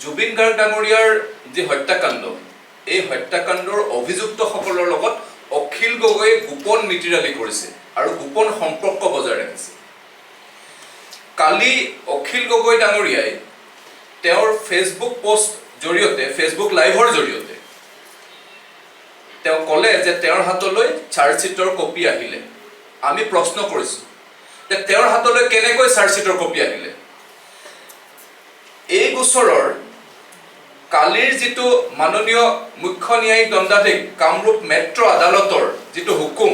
জুবিন গাৰ্গ ডাঙৰীয়াৰ যি হত্যাকাণ্ড এই হত্যাকাণ্ডৰ অভিযুক্তসকলৰ লগত অখিল গগৈয়ে গোপন মিতিৰালি কৰিছে আৰু গোপন সম্পৰ্ক বজাই ৰাখিছে। কালি অখিল গগৈ ডাঙৰীয়াই তেওঁৰ ফেচবুক পোষ্ট জৰিয়তে ফেচবুক লাইভৰ জৰিয়তে তেওঁ ক'লে যে তেওঁৰ হাতলৈ চাৰ্জশ্বিটৰ কপি আহিলে। আমি প্ৰশ্ন কৰিছোঁ যে তেওঁৰ হাতলৈ কেনেকৈ চাৰ্জশ্বিটৰ কপি আহিলে। এই গোচৰৰ কালিৰ যিটো মাননীয় মুখ্য ন্যায়িক দণ্ডাধীশ কামৰূপ মেট্ৰ' আদালতৰ যিটো হুকুম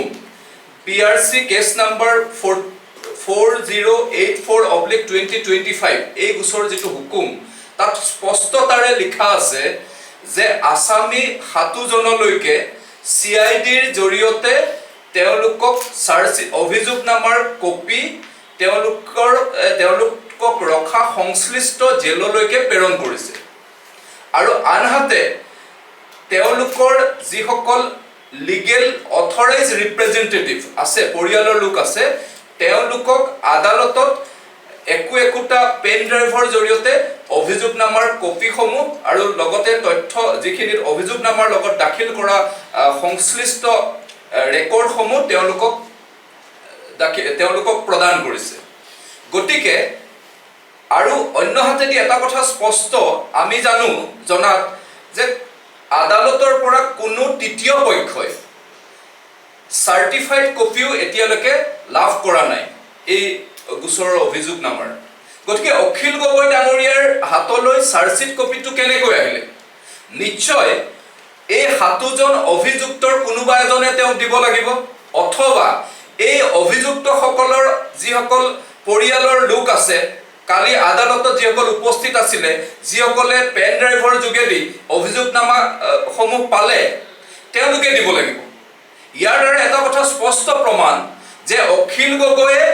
PRC কেছ নাম্বাৰ 4084/2025 এই গোচৰৰ যিটো হুকুম তাত স্পষ্টতাৰে লিখা আছে যে আসামী 7 জনলৈকে CIDৰ জৰিয়তে তেওঁলোকক অভিযোগনামাৰ কপি তেওঁলোকক ৰখা সংশ্লিষ্ট জেললৈকে প্ৰেৰণ কৰিছে। আৰু আনহাতে তেওঁলোকৰ যিসকল লিগেল অথৰাইজ ৰিপ্ৰেজেণ্টেটিভ আছে, পৰিয়ালৰ লোক আছে, তেওঁলোকক আদালতত একোটা পেন ড্ৰাইভৰ জৰিয়তে অভিযোগনামাৰ কপিসমূহ আৰু লগতে তথ্য যিখিনি অভিযোগনামাৰ লগত দাখিল কৰা সংশ্লিষ্ট ৰেকৰ্ডসমূহ তেওঁলোকক প্ৰদান কৰিছে। গতিকে আৰু অন্যহাতেদি এটা কথা স্পষ্ট আমি জনাত যে আদালতৰ পৰা কোনো তৃতীয় পক্ষই চাৰ্টিফাইড কপিও এতিয়ালৈকে লাভ কৰা নাই এই গোচৰৰ অভিযোগনামাৰ। গতিকে অখিল গগৈ ডাঙৰীয়াৰ হাতলৈ চাৰ্জশ্বিট কপিটো কেনেকৈ আহিলে? নিশ্চয় এই 7জন অভিযুক্তৰ কোনোবা এজনে তেওঁক দিব লাগিব, অথবা এই অভিযুক্তসকলৰ যিসকল পৰিয়ালৰ লোক আছে, কালি আদালতত যিসকল উপস্থিত আছিলে, যিসকলে পেন ড্ৰাইভৰ যোগেদি অভিযোগনামা সমূহ পালে, তেওঁলোকে দিব লাগিব। ইয়াৰ দ্বাৰা এটা কথা স্পষ্ট প্ৰমাণ যে অখিল গগৈয়ে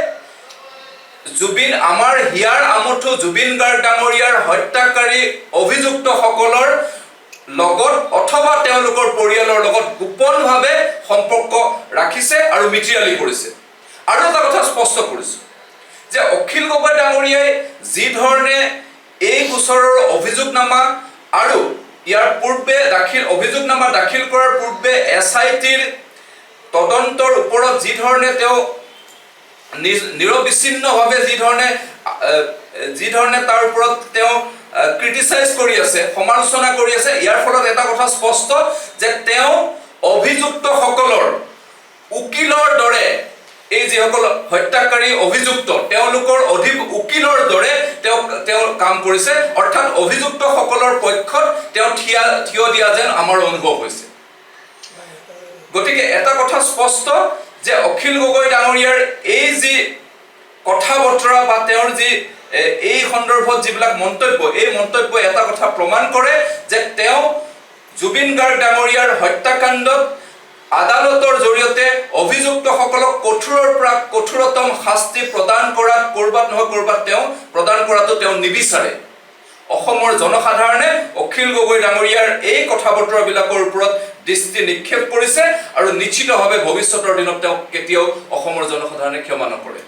আমাৰ হিয়াৰ আমঠু জুবিন গাৰ্গ ডাঙৰীয়াৰ হত্যাকাৰী অভিযুক্তসকলৰ লগত অথবা তেওঁলোকৰ পৰিয়ালৰ লগত গোপনভাৱে সম্পৰ্ক ৰাখিছে আৰু মিতিৰালি কৰিছে। আৰু এটা কথা স্পষ্ট কৰিছে যে অখিল গগৈ ডাঙৰীয়াই যি ধৰণে এই গোচৰৰ অভিযোগনামা আৰু ইয়াৰ পূৰ্বে অভিযোগনামা দাখিল কৰাৰ পূৰ্বে SITৰ তদন্তৰ ওপৰত যি ধৰণে তেওঁ নিৰবিচ্ছিন্নভাৱে যি ধৰণে তাৰ ওপৰত তেওঁ ক্ৰিটিচাইজ কৰি আছে, সমালোচনা কৰি আছে, ইয়াৰ ফলত এটা কথা স্পষ্ট যে তেওঁ অভিযুক্তসকলৰ উকিলৰ দৰে এই যিসকল হত্যাকাৰী অভিযুক্ত তেওঁলোকৰ উকিলৰ দৰে তেওঁ কাম কৰিছে, অৰ্থাৎ অভিযুক্তসকলৰ পক্ষত তেওঁ থিয় দিয়া যেন আমাৰ অনুভৱ হৈছে। গতিকে এটা কথা স্পষ্ট যে অখিল গগৈ ডাঙৰীয়াৰ এই যি কথা বতৰা বা তেওঁৰ যি এই সন্দৰ্ভত যিবিলাক মন্তব্য, এই মন্তব্য এটা কথা প্ৰমাণ কৰে যে তেওঁ জুবিন গাৰ্গ ডাঙৰীয়াৰ হত্যাকাণ্ডত আদালতৰ জৰিয়তে অভিযুক্তসকলক কঠোৰৰ পৰা কঠোৰতম শাস্তি প্ৰদান কৰাত কৰবাত নহয় কৰবাত তেওঁ প্ৰদান কৰাটো তেওঁ নিবিচাৰে। অসমৰ জনসাধাৰণে অখিল গগৈ ডাঙৰীয়াৰ এই কথা বতৰাবিলাকৰ ওপৰত দৃষ্টি নিক্ষেপ কৰিছে আৰু নিশ্চিতভাৱে ভৱিষ্যতৰ দিনত তেওঁ কেতিয়াও অসমৰ জনসাধাৰণে ক্ষমা নকৰে।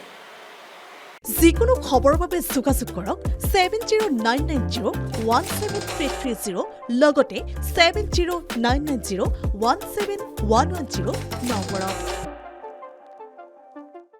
যিকোনো খবৰৰ বাবে যোগাযোগ কৰক 7099017330 লগতে 7099017110 নম্বৰত।